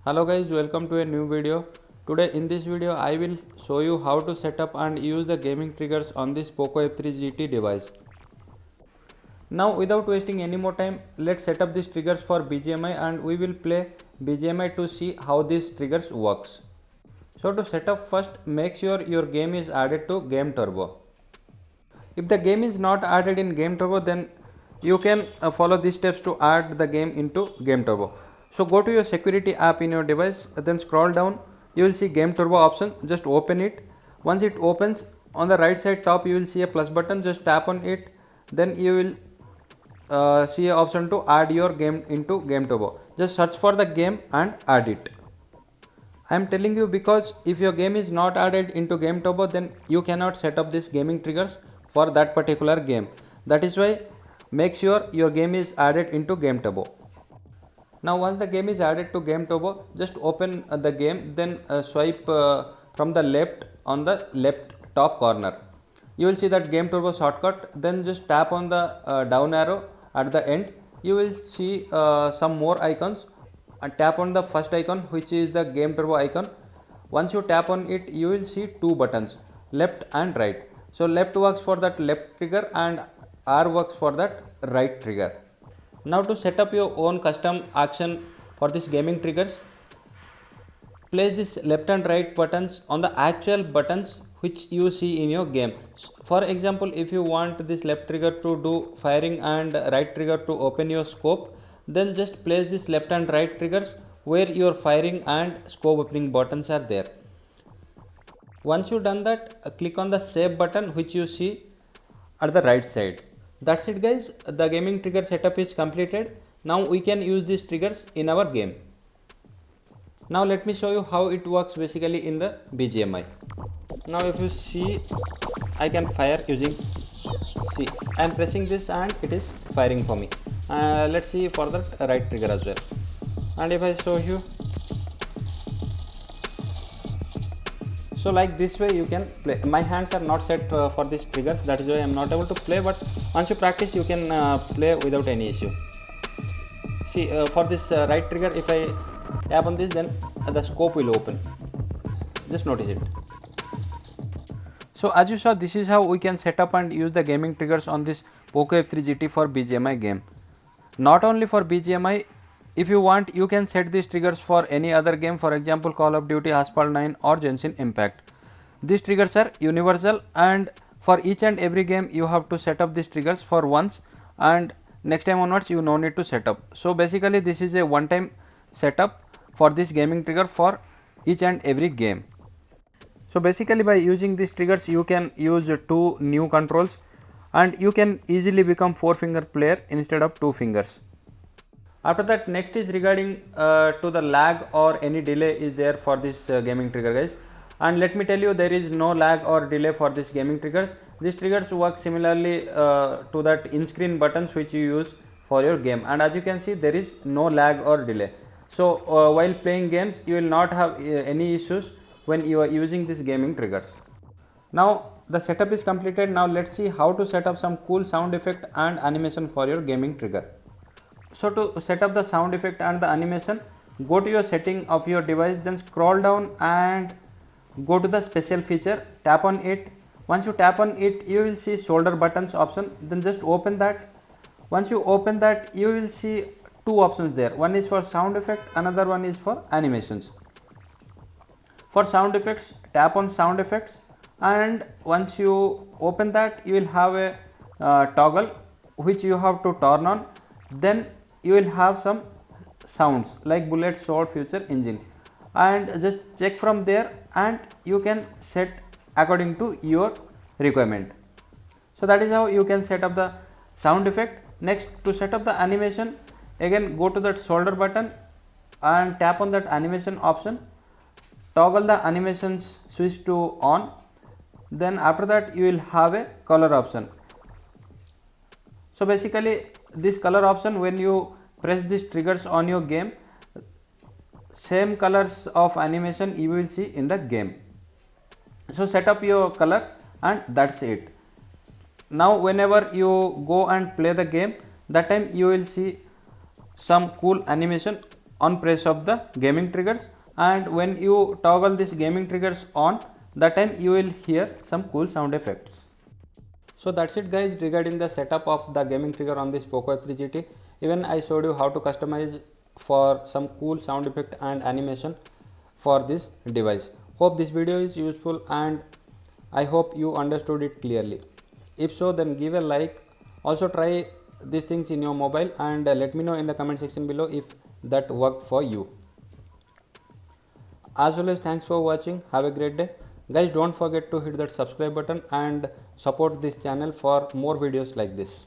Hello guys, welcome to a new video. Today in this video I will show you how to set up and use the gaming triggers on this Poco F3 GT device. Now without wasting any more time, let's set up these triggers for BGMI and we will play BGMI to see how these triggers works. So to set up, first make sure your game is added to Game Turbo. If the game is not added in Game Turbo, then you can follow these steps to add the game into Game Turbo. So go to your security app in your device, then scroll down, you will see Game Turbo option, just open it. Once it opens, on the right side top you will see a plus button, just tap on it, then you will see an option to add your game into Game Turbo. Just search for the game and add it. I am telling you because if your game is not added into Game Turbo, then you cannot set up these gaming triggers for that particular game. That is why make sure your game is added into Game Turbo. Now once the game is added to Game Turbo, just open the game, then swipe from the left on the left top corner. You will see that Game Turbo shortcut, then just tap on the down arrow at the end. You will see some more icons and tap on the first icon, which is the Game Turbo icon. Once you tap on it, you will see two buttons, left and right. So left works for that left trigger and R works for that right trigger. Now to set up your own custom action for this gaming triggers, place this left and right buttons on the actual buttons which you see in your game. For example, if you want this left trigger to do firing and right trigger to open your scope, then just place this left and right triggers where your firing and scope opening buttons are there. Once you done that, click on the save button which you see at the right side. That's it guys, the gaming trigger setup is completed. Now we can use these triggers in our game. Now let me show you how it works basically in the BGMI. Now if you see, I can fire using, see, I am pressing this and it is firing for me. Let's see for the right trigger as well. And if I show you, so like this way you can play. My hands are not set for these triggers, that is why I am not able to play, but once you practice you can play without any issue. See for this right trigger, if I tap on this, then the scope will open. Just notice it. So as you saw, this is how we can set up and use the gaming triggers on this Poco F3 GT for BGMI game. Not only for BGMI, if you want, you can set these triggers for any other game, for example Call of Duty, Asphalt 9 or Genshin Impact. These triggers are universal and for each and every game you have to set up these triggers for once, and next time onwards you no need to set up. So basically this is a one time setup for this gaming trigger for each and every game. So basically by using these triggers you can use two new controls and you can easily become 4-finger player instead of 2 fingers. After that, next is regarding to the lag or any delay is there for this gaming trigger guys. And let me tell you, there is no lag or delay for this gaming triggers. These triggers work similarly to that in-screen buttons which you use for your game, and as you can see there is no lag or delay. So while playing games you will not have any issues when you are using these gaming triggers. Now the setup is completed. Now let's see how to set up some cool sound effect and animation for your gaming trigger. So to set up the sound effect and the animation, go to your setting of your device, then scroll down and go to the special feature, tap on it. Once you tap on it, you will see shoulder buttons option, then just open that. Once you open that, you will see two options there. One is for sound effect, another one is for animations. For sound effects, tap on sound effects, and once you open that, you will have a toggle which you have to turn on. Then you will have some sounds like bullet, sword, future, engine, and just check from there and you can set according to your requirement. So that is how you can set up the sound effect. Next, to set up the animation, again go to that shoulder button and tap on that animation option, toggle the animations switch to on. Then after that you will have a color option. So basically this color option, when you press these triggers on your game, same colors of animation you will see in the game. So set up your color and that's it. Now whenever you go and play the game, that time you will see some cool animation on press of the gaming triggers, and when you toggle this gaming triggers on, that time you will hear some cool sound effects. So that's it guys regarding the setup of the gaming trigger on this Poco F3 GT. Even I showed you how to customize for some cool sound effect and animation for this device. Hope this video is useful and I hope you understood it clearly. If so, then give a like. Also try these things in your mobile and let me know in the comment section below if that worked for you. As always, thanks for watching. Have a great day. Guys, don't forget to hit that subscribe button and support this channel for more videos like this.